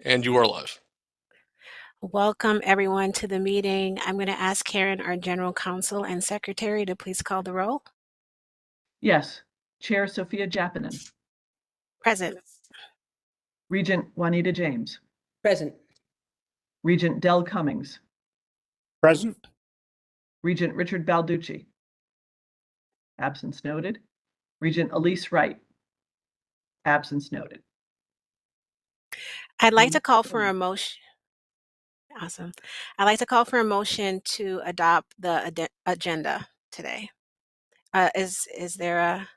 And you are live. Welcome everyone to the meeting. I'm going to ask Karen, our General Counsel and Secretary, to please call the roll. Yes. Chair Sophia Japinen. Present. Regent Juanita James. Present. Regent Del Cummings. Present. Regent Richard Balducci. Absence noted. Regent Elise Wright. Absence noted. I'd like to call for a motion. Awesome. I'd like to call for a motion to adopt the agenda today. Is there a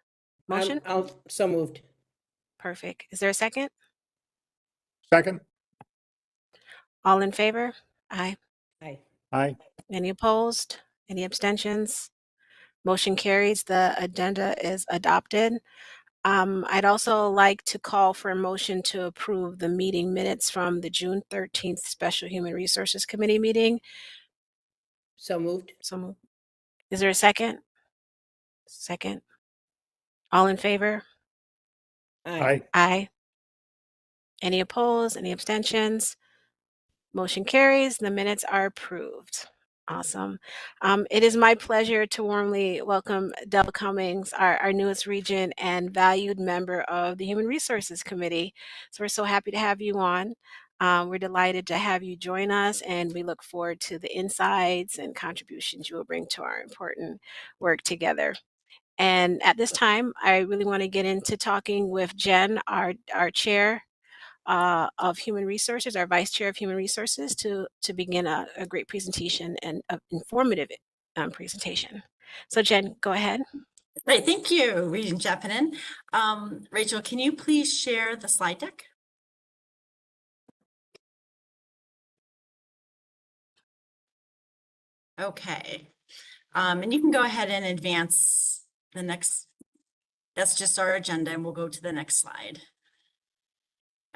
motion? So moved. Perfect. Is there a second? Second. All in favor? Aye. Aye. Aye. Any opposed? Any abstentions? Motion carries. The agenda is adopted. I'd also like to call for a motion to approve the meeting minutes from the June 13th Special Human Resources Committee meeting. So moved. So moved. Is there a second? Second. All in favor? Aye. Aye. Any opposed? Any abstentions? Motion carries. The minutes are approved. Awesome. It is my pleasure to warmly welcome Del Cummings, our newest regent and valued member of the Human Resources Committee. So we're so happy to have you on. We're delighted to have you join us, and we look forward to the insights and contributions you will bring to our important work together. And at this time, I really want to get into talking with Jen, our chair of Human Resources, our Vice Chair of Human Resources, to begin a great presentation and an informative presentation. So Jen, go ahead. Great, thank you, Regent Japinen. Rachel, can you please share the slide deck? Okay, and you can go ahead and advance the next. That's just our agenda, and we'll go to the next slide.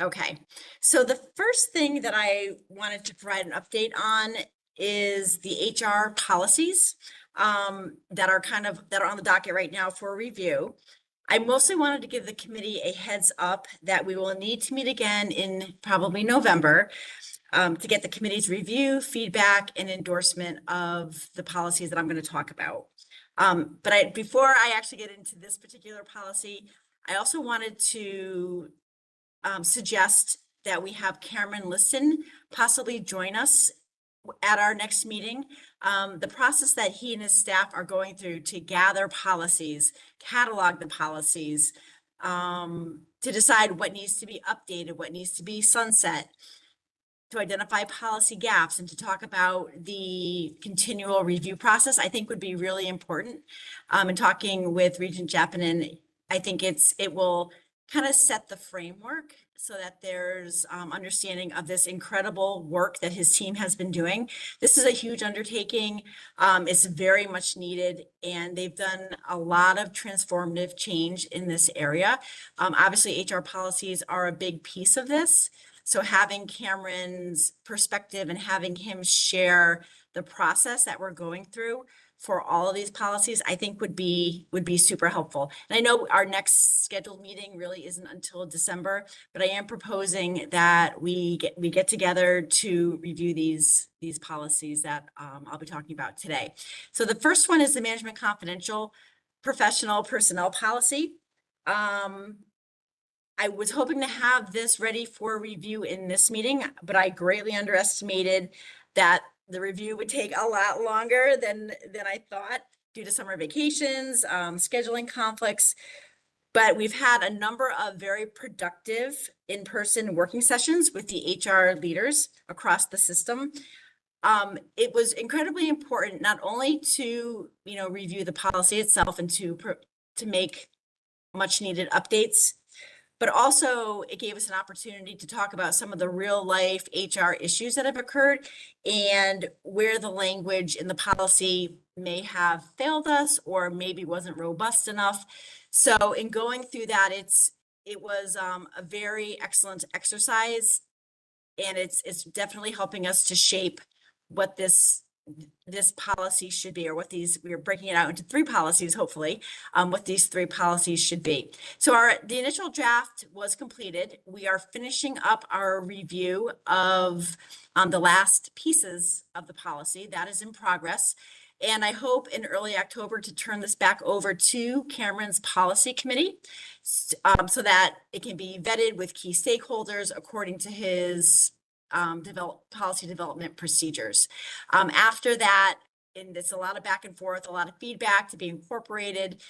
Okay, so the first thing that I wanted to provide an update on is the HR policies that are on the docket right now for review. I mostly wanted to give the committee a heads up that we will need to meet again in probably November to get the committee's review, feedback, and endorsement of the policies that I'm going to talk about. But before I actually get into this particular policy, I also wanted to suggest that we have Cameron Liston possibly join us at our next meeting. The process that he and his staff are going through to gather policies, catalog the policies, to decide what needs to be updated, what needs to be sunset, to identify policy gaps, and to talk about the continual review process, I think would be really important. In talking with Regent Japinen, I think it will kind of set the framework so that there's understanding of this incredible work that his team has been doing. This is a huge undertaking. It's very much needed, and they've done a lot of transformative change in this area. Obviously, HR policies are a big piece of this. So having Cameron's perspective and having him share the process that we're going through for all of these policies, I think would be super helpful. And I know our next scheduled meeting really isn't until December, but I am proposing that we get together to review these policies that I'll be talking about today. So the first one is the Management Confidential Professional Personnel Policy. I was hoping to have this ready for review in this meeting, but I greatly underestimated that the review would take a lot longer than I thought due to summer vacations, scheduling conflicts. But we've had a number of very productive in-person working sessions with the HR leaders across the system. It was incredibly important not only to review the policy itself and to make much needed updates, but also it gave us an opportunity to talk about some of the real life HR issues that have occurred and where the language in the policy may have failed us or maybe wasn't robust enough. So in going through that, it was a very excellent exercise, and it's definitely helping us to shape what this this policy should be, or what these, we are breaking it out into 3 policies, hopefully, what these 3 policies should be. So the initial draft was completed. We are finishing up our review of the last pieces of the policy. That is in progress. And I hope in early October to turn this back over to Cameron's policy committee so that it can be vetted with key stakeholders according to his policy development procedures. After that, and it's a lot of back and forth, a lot of feedback to be incorporated.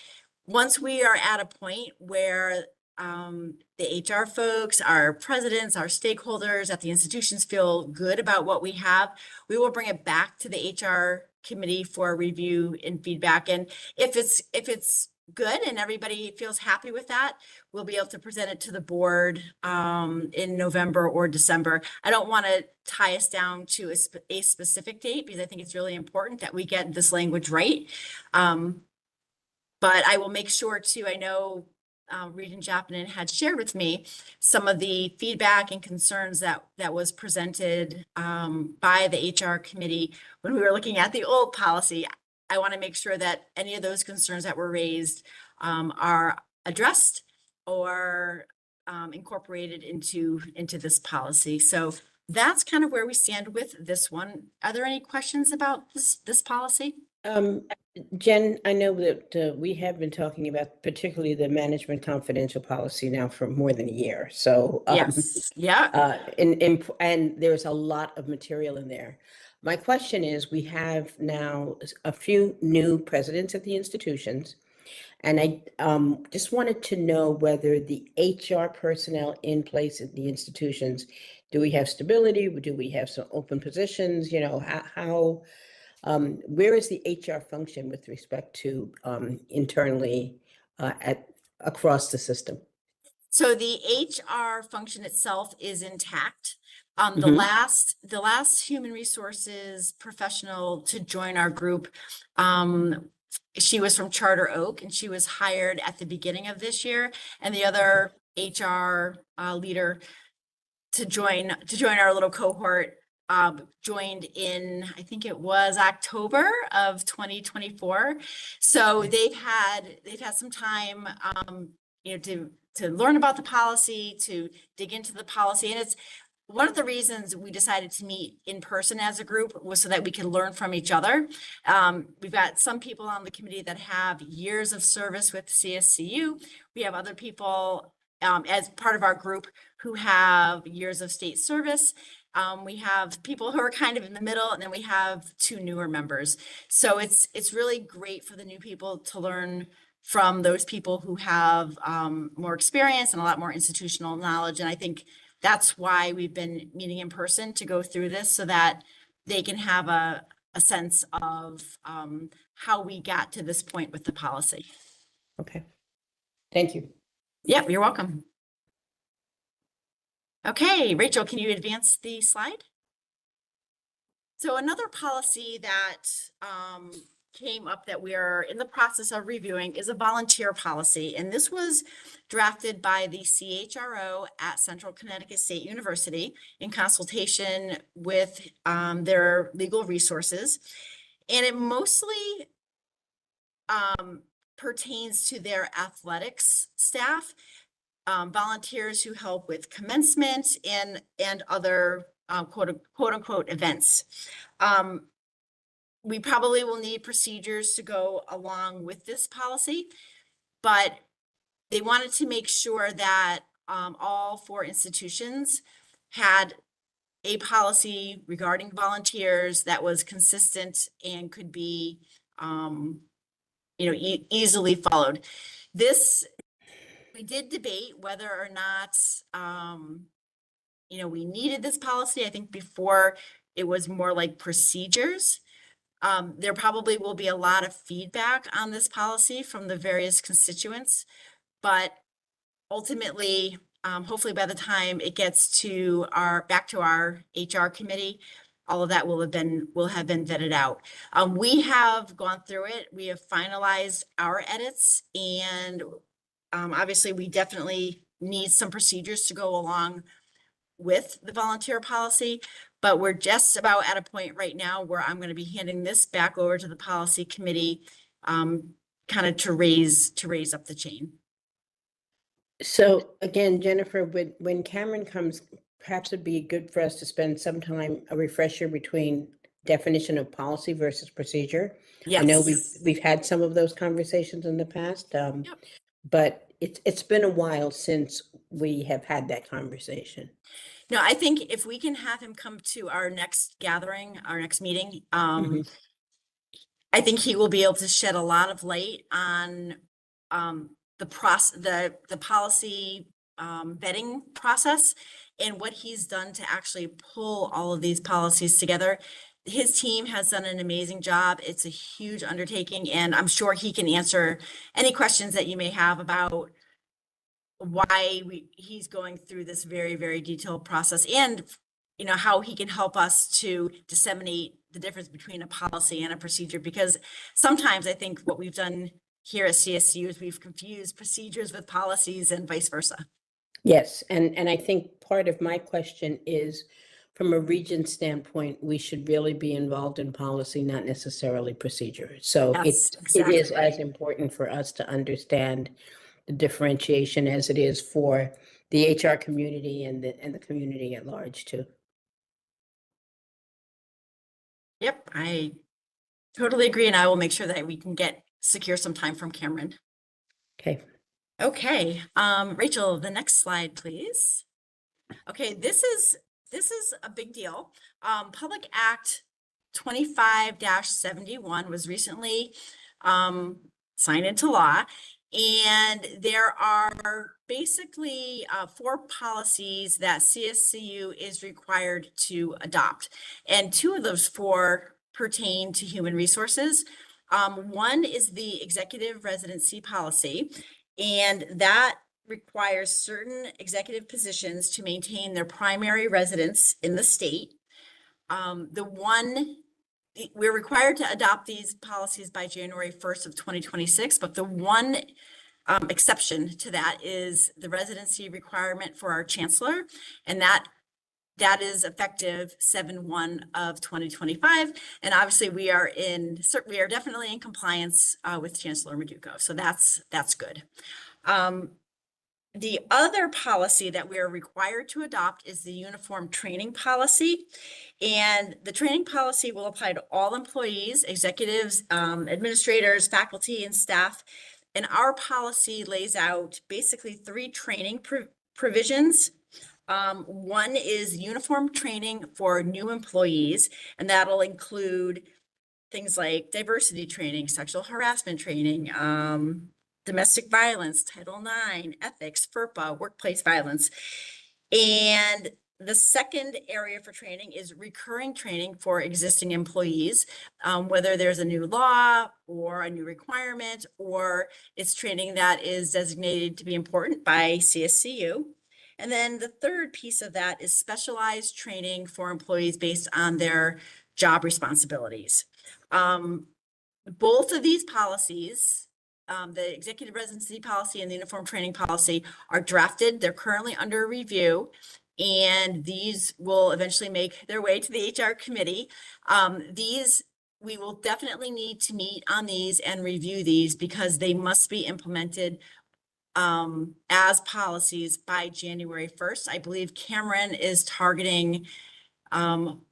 Once we are at a point where the HR folks, our presidents, our stakeholders at the institutions feel good about what we have, we will bring it back to the HR committee for review and feedback. And if it's good and everybody feels happy with that, we'll be able to present it to the board in November or December. I don't want to tie us down to a specific date because I think it's really important that we get this language right. But I will make sure to, I know Regent Jappanen had shared with me some of the feedback and concerns that was presented by the HR committee when we were looking at the old policy. I want to make sure that any of those concerns that were raised are addressed or incorporated into this policy. So that's kind of where we stand with this one. Are there any questions about this policy? Jen, I know that we have been talking about particularly the management confidential policy now for more than a year. So Yes, yeah. And there's a lot of material in there. My question is, we have now a few new presidents at the institutions, and I just wanted to know whether the HR personnel in place at the institutions, do we have stability? Do we have some open positions? You know, how where is the HR function with respect to internally across the system? So the HR function itself is intact. The Mhm. last human resources professional to join our group, she was from Charter Oak and she was hired at the beginning of this year. And the other HR leader to join our little cohort joined in, I think it was October of 2024. So they've had some time, you know, to learn about the policy, to dig into the policy. And it's one of the reasons we decided to meet in person as a group was so that we could learn from each other. We've got some people on the committee that have years of service with CSCU. We have other people as part of our group who have years of state service. We have people who are kind of in the middle, and then we have 2 newer members. So it's really great for the new people to learn from those people who have more experience and a lot more institutional knowledge. And I think that's why we've been meeting in person to go through this so that they can have a sense of how we got to this point with the policy. Okay, thank you. Yep, you're welcome. Okay, Rachel, can you advance the slide? So another policy that came up that we are in the process of reviewing is a volunteer policy. And this was drafted by the CHRO at Central Connecticut State University in consultation with their legal resources. And it mostly pertains to their athletics staff, volunteers who help with commencement and other quote unquote events. We probably will need procedures to go along with this policy, but they wanted to make sure that all 4 institutions had a policy regarding volunteers that was consistent and could be, you know, easily followed. We did debate whether or not, you know, we needed this policy. I think before it was more like procedures. There probably will be a lot of feedback on this policy from the various constituents, but ultimately, hopefully by the time it gets to back to our HR committee, all of that will have been vetted out. We have gone through it. We have finalized our edits, and obviously we definitely need some procedures to go along with the volunteer policy, but we're just about at a point right now where I'm going to be handing this back over to the policy committee, kind of to raise up the chain. So again, Jennifer, when Cameron comes, perhaps it'd be good for us to spend some time, a refresher between definition of policy versus procedure. I know Yes. we've had some of those conversations in the past, Yep. but it's been a while since we have had that conversation. No, I think if we can have him come to our next gathering, our next meeting, I think he will be able to shed a lot of light on the policy vetting process and what he's done to actually pull all of these policies together. His team has done an amazing job. It's a huge undertaking, and I'm sure he can answer any questions that you may have about why he's going through this very, very detailed process, and how he can help us to disseminate the difference between a policy and a procedure, because sometimes I think what we've done here at CSU is we've confused procedures with policies and vice versa. Yes, and I think part of my question is, from a region standpoint, we should really be involved in policy, not necessarily procedure. So That's it exactly is right. as important for us to understand the differentiation as it is for the HR community and the community at large too. Yep, I totally agree, and I will make sure that we can secure some time from Cameron. Okay. Okay, Rachel, the next slide, please. Okay, this is a big deal. Public Act 25-71 was recently signed into law, and there are basically 4 policies that CSCU is required to adopt, and 2 of those 4 pertain to human resources. One is the executive residency policy, and that requires certain executive positions to maintain their primary residence in the state. We're required to adopt these policies by January 1st of 2026, but the one exception to that is the residency requirement for our chancellor, and that is effective 7/1 of 2025. And obviously we are definitely in compliance with Chancellor Maduco. So that's good. The other policy that we are required to adopt is the uniform training policy. And the training policy will apply to all employees, executives, administrators, faculty, and staff. And our policy lays out basically 3 training provisions. One is uniform training for new employees, and that'll include things like diversity training, sexual harassment training, domestic violence, Title IX, ethics, FERPA, workplace violence. And the second area for training is recurring training for existing employees, whether there's a new law or a new requirement, or it's training that is designated to be important by CSCU. And then the third piece of that is specialized training for employees based on their job responsibilities. Both of these policies, the executive residency policy and the uniform training policy, are drafted. They're currently under review, and these will eventually make their way to the HR committee. We will definitely need to meet on these and review these because they must be implemented as policies by January 1st. I believe Cameron is targeting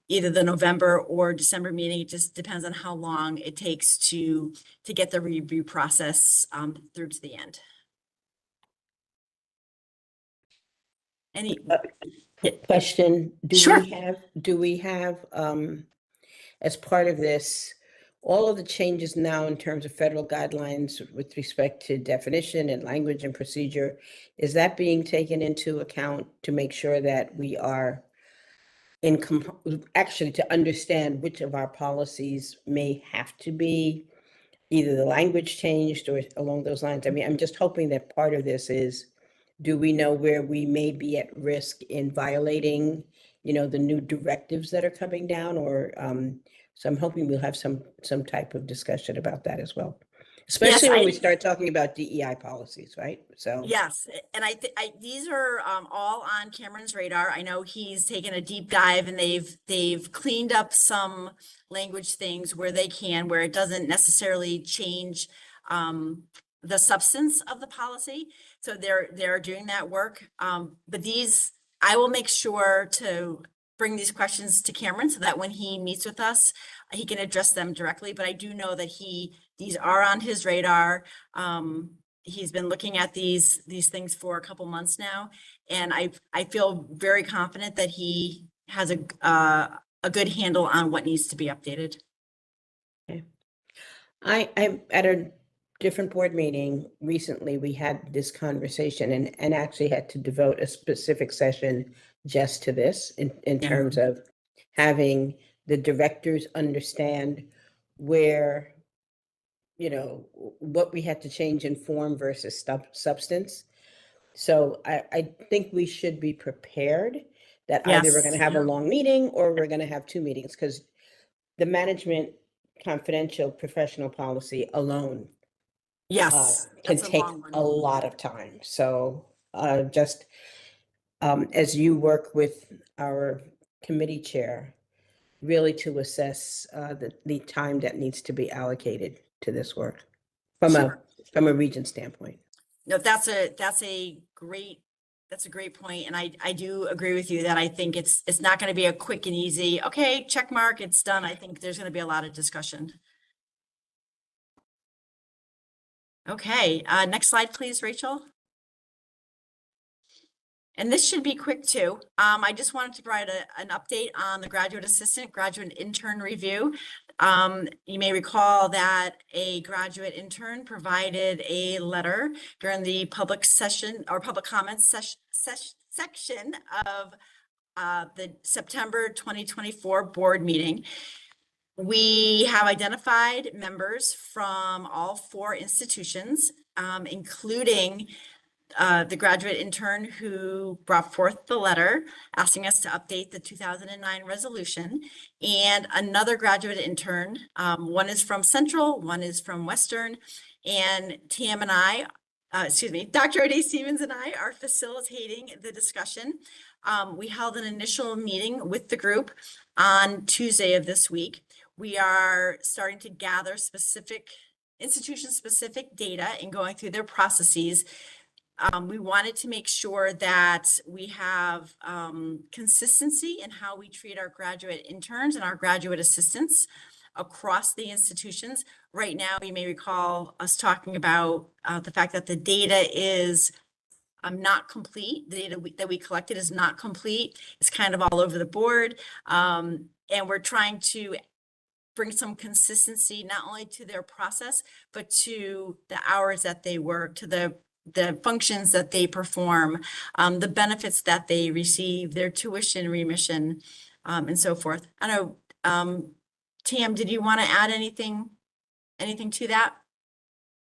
either the November or December meeting. It just depends on how long it takes to get the review process through to the end. Any Question, Sure. do we have as part of this, all of the changes now in terms of federal guidelines with respect to definition and language and procedure, is that being taken into account to make sure that we are actually to understand which of our policies may have to be either the language changed or along those lines? I mean, I'm just hoping that part of this is, do we know where we may be at risk in violating, the new directives that are coming down, or so I'm hoping we'll have some type of discussion about that as well. especially when we I- start talking about DEI policies, right? So. Yes, and these are all on Cameron's radar. I know he's taken a deep dive and they've cleaned up some language things where they can, where it doesn't necessarily change the substance of the policy. So they're doing that work. But these, I will make sure to bring these questions to Cameron so that when he meets with us, he can address them directly. But I do know that these are on his radar. He's been looking at these things for a couple months now, and I feel very confident that he has a good handle on what needs to be updated. Okay. I'm at a different board meeting recently. We had this conversation and actually had to devote a specific session just to this in Yeah. terms of having the directors understand where, what we had to change in form versus substance. So I think we should be prepared that either we're going to Yes. have a long meeting or we're going to have two meetings, because the management confidential professional policy alone Yes, can that's a take long one. a lot of time. So just as you work with our committee chair, really to assess the time that needs to be allocated to this work from Sure. a region standpoint. No, that's a great point. And I do agree with you that I think it's not going to be a quick and easy, okay, check mark, it's done. I think there's going to be a lot of discussion. Okay, next slide, please, Rachel. And this should be quick too. I just wanted to provide an update on the graduate assistant, graduate intern review. You may recall that a graduate intern provided a letter during the public session or public comments section of the September 2024 board meeting. We have identified members from all 4 institutions, including the graduate intern who brought forth the letter asking us to update the 2009 resolution, and another graduate intern. One is from Central, one is from Western, and Tam and I, Dr. O'Day Stevens and I are facilitating the discussion. We held an initial meeting with the group on Tuesday of this week. We are starting to gather institution-specific data and going through their processes. We wanted to make sure that we have consistency in how we treat our graduate interns and our graduate assistants across the institutions. Right now, you may recall us talking about the fact that the data is not complete. The data that we collected is not complete. It's kind of all over the board. And we're trying to bring some consistency not only to their process, but to the hours that they work, to the functions that they perform, the benefits that they receive, their tuition remission, and so forth. I know, Tam, did you want to add anything to that?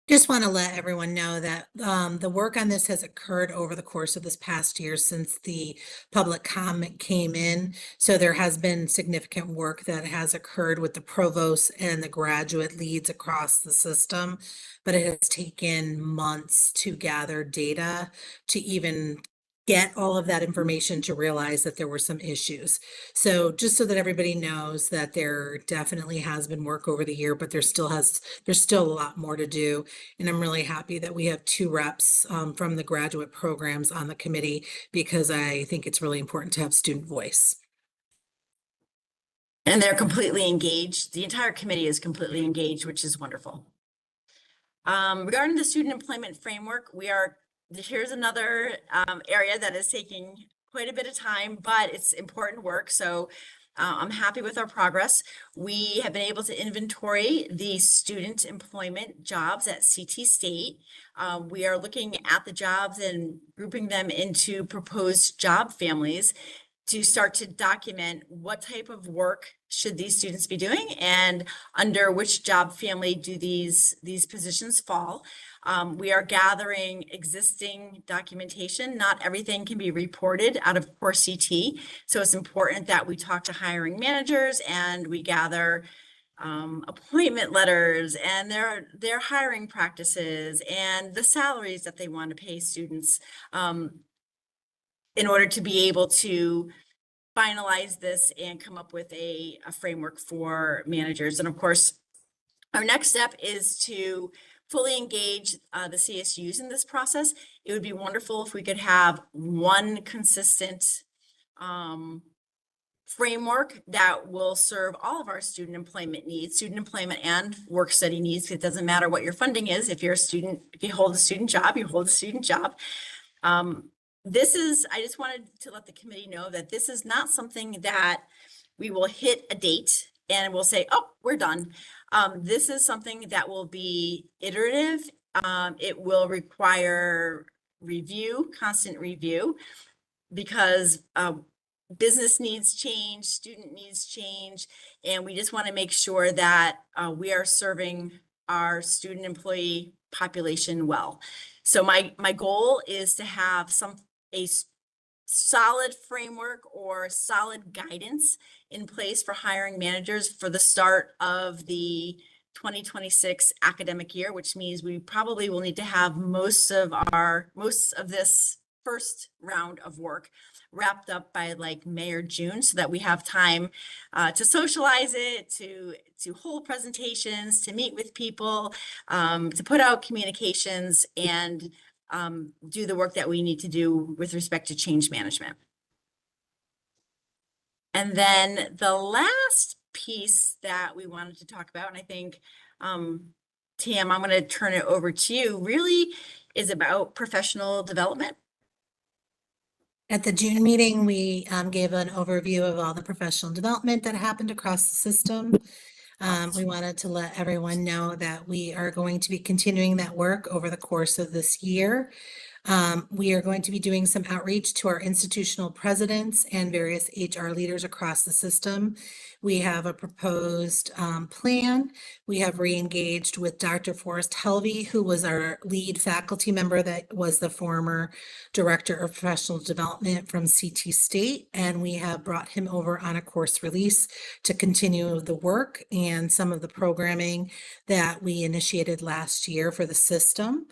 Just want to let everyone know that the work on this has occurred over the course of this past year since the public comment came in. So there has been significant work that has occurred with the provost and the graduate leads across the system, but it has taken months to gather data to even get all of that information to realize that there were some issues. So just so that everybody knows that there definitely has been work over the year, but there's still a lot more to do. And I'm really happy that we have 2 reps from the graduate programs on the committee, because I think it's really important to have student voice. And they're completely engaged. The entire committee is completely engaged, which is wonderful. Regarding the student employment framework, here's another area that is taking quite a bit of time, but it's important work. So I'm happy with our progress. We have been able to inventory the student employment jobs at CT State. We are looking at the jobs and grouping them into proposed job families to start to document what type of work should these students be doing and under which job family do these positions fall. We are gathering existing documentation. Not everything can be reported out of core CT. So it's important that we talk to hiring managers and we gather appointment letters and their hiring practices and the salaries that they want to pay students in order to be able to finalize this and come up with a framework for managers. And of course, our next step is to fully engage the CSUs in this process. It would be wonderful if we could have one consistent framework that will serve all of our student employment needs, student employment and work study needs. It doesn't matter what your funding is. If you're a student, if you hold a student job, you hold a student job. I just wanted to let the committee know that this is not something that we will hit a date and we'll say, oh, we're done. This is something that will be iterative. It will require review, constant review, because business needs change, student needs change, and we just want to make sure that we are serving our student employee population well. So my goal is to have a solid framework or solid guidance in place for hiring managers for the start of the 2026 academic year, which means we probably will need to have most of this first round of work wrapped up by like May or June, so that we have time to socialize it, to hold presentations, to meet with people, to put out communications, and do the work that we need to do with respect to change management. And then the last piece that we wanted to talk about, and I think, Tam, I'm going to turn it over to you, really is about professional development. At the June meeting, we gave an overview of all the professional development that happened across the system. We wanted to let everyone know that we are going to be continuing that work over the course of this year. We are going to be doing some outreach to our institutional presidents and various HR leaders across the system. We have a proposed plan. We have re-engaged with Dr. Forrest Helvey, who was our lead faculty member that was the former director of professional development from CT State. And we have brought him over on a course release to continue the work and some of the programming that we initiated last year for the system.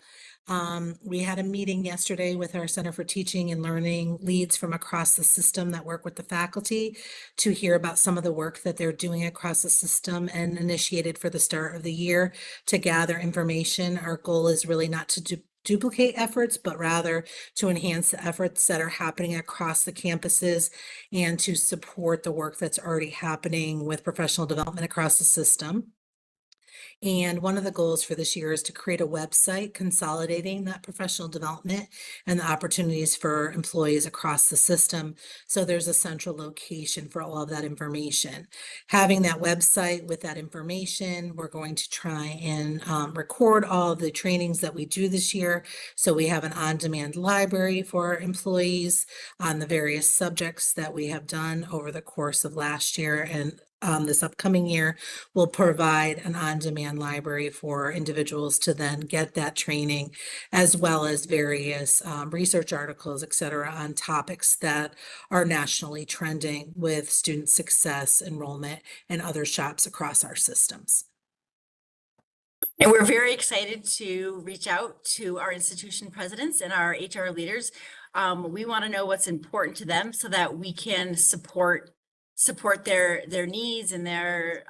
We had a meeting yesterday with our Center for Teaching and Learning leads from across the system that work with the faculty to hear about some of the work that they're doing across the system and initiated for the start of the year to gather information. Our goal is really not to duplicate efforts, but rather to enhance the efforts that are happening across the campuses and to support the work that's already happening with professional development across the system. And one of the goals for this year is to create a website consolidating that professional development and the opportunities for employees across the system. So there's a central location for all of that information. Having that website with that information, we're going to try and record all of the trainings that we do this year. So we have an on-demand library for employees on the various subjects that we have done over the course of last year, and this upcoming year will provide an on-demand library for individuals to then get that training, as well as various research articles, et cetera, on topics that are nationally trending with student success, enrollment, and other shops across our systems. And we're very excited to reach out to our institution presidents and our HR leaders. We want to know what's important to them so that we can support their needs and their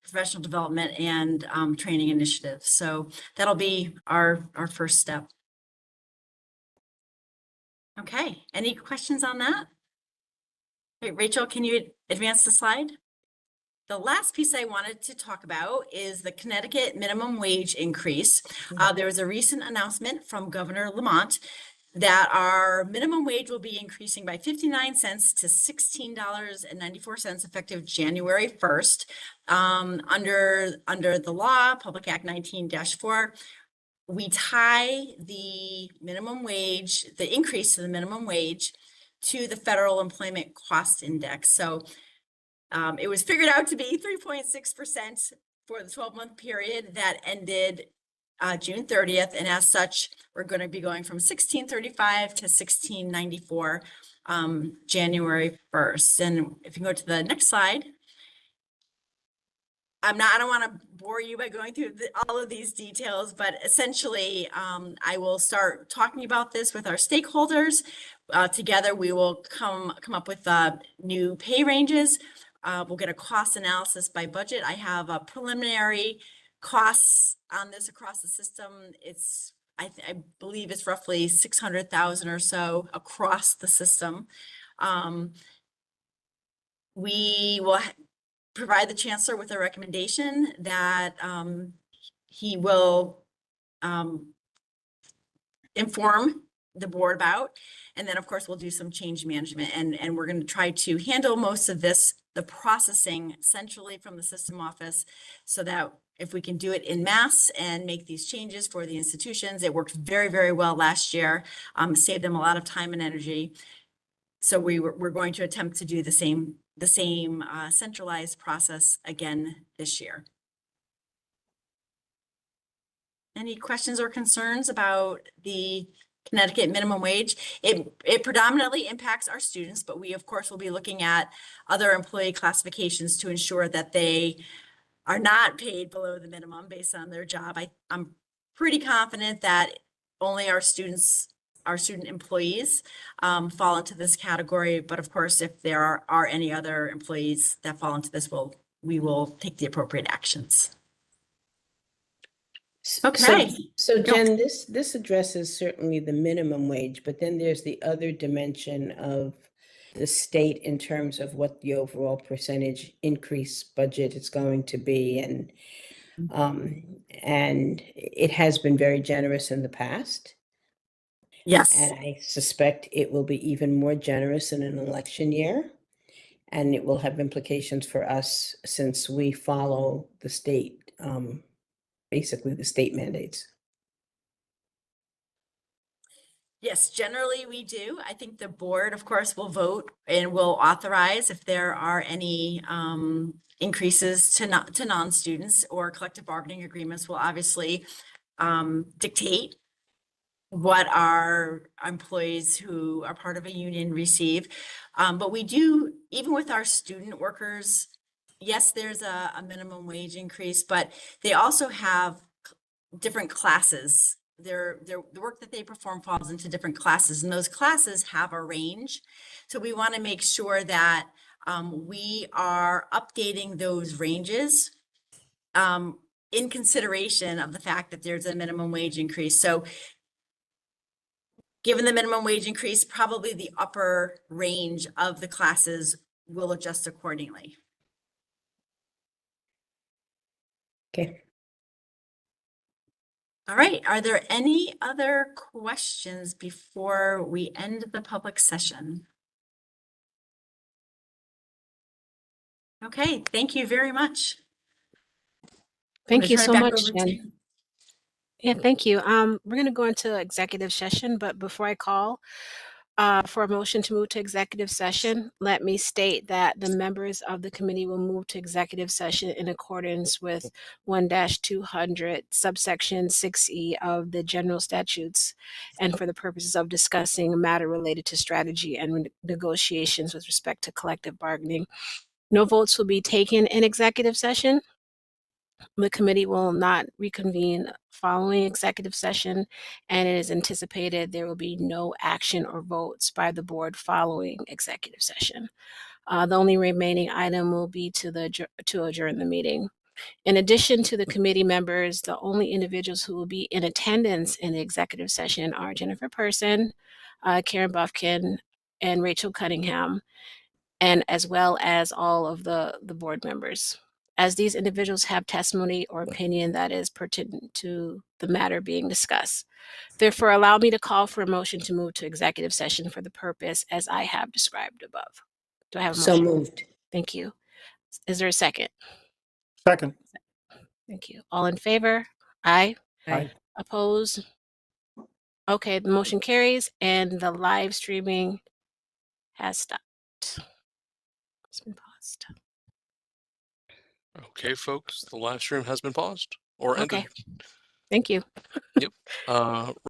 professional development and training initiatives. So that'll be our first step. Okay, any questions on that? Wait, Rachel, can you advance the slide? The last piece I wanted to talk about is the Connecticut minimum wage increase. There was a recent announcement from Governor Lamont that our minimum wage will be increasing by 59 cents to $16.94 effective January 1st. Under the law, Public Act 19-4, we tie the minimum wage, the increase to the minimum wage, to the Federal Employment Cost Index. So it was figured out to be 3.6% for the 12-month period that ended June 30th. And as such, we're going to be going from 1635 to 1694 January 1st. And if you go to the next slide, I don't want to bore you by going through all of these details, but essentially, I will start talking about this with our stakeholders. Together, we will come up with new pay ranges. We'll get a cost analysis by budget. I have a preliminary costs on this across the system. I believe it's roughly 600,000 or so across the system. We will provide the chancellor with a recommendation that he will inform the board about. And then, of course, we'll do some change management, and we're going to try to handle most of this, the processing centrally from the system office, so that if we can do it in mass and make these changes for the institutions. It worked very, very well last year, saved them a lot of time and energy. So we're going to attempt to do the same centralized process again this year. Any questions or concerns about the Connecticut minimum wage? It predominantly impacts our students, but we of course will be looking at other employee classifications to ensure that they are not paid below the minimum based on their job. I'm pretty confident that only our student employees fall into this category. But of course, if there are any other employees that fall into this, we will take the appropriate actions. Okay. So Jen, this addresses certainly the minimum wage, but then there's the other dimension of the state in terms of what the overall percentage increase budget is going to be. And it has been very generous in the past. Yes. And I suspect it will be even more generous in an election year. And it will have implications for us since we follow the state, basically the state mandates. Yes, generally we do. I think the board, of course, will vote and will authorize if there are any increases to non-students, or collective bargaining agreements will obviously dictate what our employees who are part of a union receive. But we do, even with our student workers, yes, there's a minimum wage increase, but they also have different classes. The work that they perform falls into different classes, and those classes have a range. So we want to make sure that we are updating those ranges in consideration of the fact that there's a minimum wage increase. So given the minimum wage increase, probably the upper range of the classes will adjust accordingly. Okay. All right, are there any other questions before we end the public session? Okay, thank you very much. Thank you Turn it so back much, over to Jen. you. Yeah, thank you. We're going to go into executive session, but before I call for a motion to move to executive session, let me state that the members of the committee will move to executive session in accordance with 1-200 subsection 6E of the general statutes, and for the purposes of discussing a matter related to strategy and negotiations with respect to collective bargaining. No votes will be taken in executive session. The committee will not reconvene following executive session, and it is anticipated there will be no action or votes by the board following executive session. The only remaining item will be to adjourn the meeting. In addition to the committee members, the only individuals who will be in attendance in the executive session are Jennifer Person, Karen Buffkin, and Rachel Cunningham, and as well as all of the board members, as these individuals have testimony or opinion that is pertinent to the matter being discussed. Therefore, allow me to call for a motion to move to executive session for the purpose as I have described above. Do I have a motion? So moved. Thank you. Is there a second? Second. Thank you. All in favor? Aye. Aye. Opposed? Okay, the motion carries and the live streaming has stopped. It's been paused. Okay, folks, the live stream has been paused or ended. Okay. Thank you. Yep.